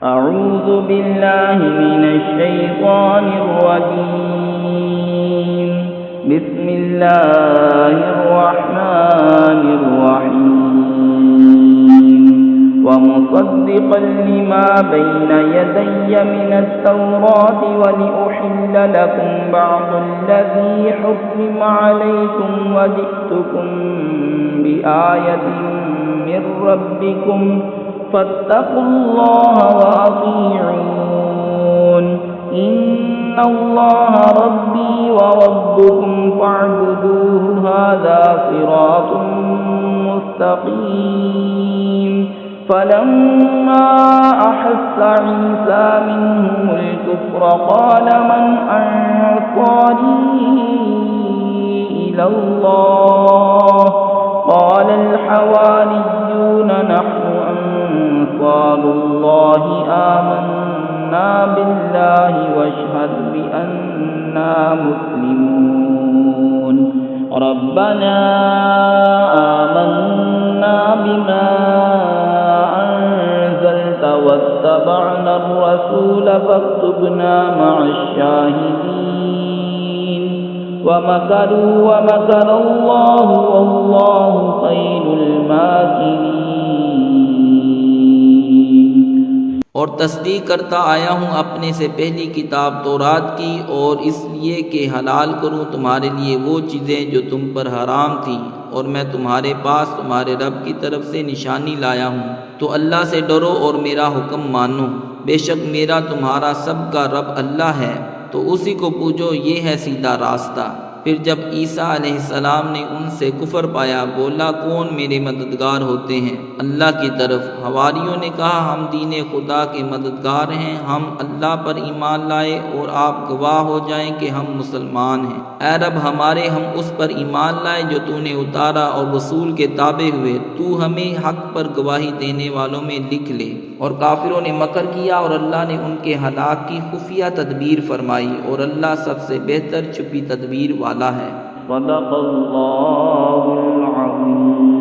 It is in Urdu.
أعوذ بالله من الشيطان الرجيم. بسم الله الرحمن الرحيم. ومصدقا لما بين يدي من التوراة ولأحل لكم بعض الذي حرم عليكم وجئتكم بآية من ربكم فاتقوا الله وأطيعون. إن الله ربي وربكم فاعبدوه هذا صراط مستقيم. فلما أحس عيسى منهم الكفر قال من أنصاري إلى الله قال الحواريون نحن أنصار الله آمنا بالله واشهد بأننا مسلمون. ربنا آمنا بما أنزلت واتبعنا الرسول فاكتبنا مع الشاهدين. ومكروا ومكر الله والله خير الماكرين. اور تصدیق کرتا آیا ہوں اپنے سے پہلی کتاب تورات کی، اور اس لیے کہ حلال کروں تمہارے لیے وہ چیزیں جو تم پر حرام تھیں، اور میں تمہارے پاس تمہارے رب کی طرف سے نشانی لایا ہوں، تو اللہ سے ڈرو اور میرا حکم مانو۔ بے شک میرا تمہارا سب کا رب اللہ ہے، تو اسی کو پوجو، یہ ہے سیدھا راستہ۔ پھر جب عیسیٰ علیہ السلام نے ان سے کفر پایا، بولا کون میرے مددگار ہوتے ہیں اللہ کی طرف؟ حواریوں نے کہا ہم دین خدا کے مددگار ہیں، ہم اللہ پر ایمان لائے اور آپ گواہ ہو جائیں کہ ہم مسلمان ہیں۔ اے رب ہمارے، ہم اس پر ایمان لائے جو تو نے اتارا اور رسول کے تابع ہوئے، تو ہمیں حق پر گواہی دینے والوں میں لکھ لے۔ اور کافروں نے مکر کیا اور اللہ نے ان کے ہلاک کی خفیہ تدبیر فرمائی، اور اللہ سب سے بہتر چھپی تدبیر والا ہے۔ صدق اللہ العظیم۔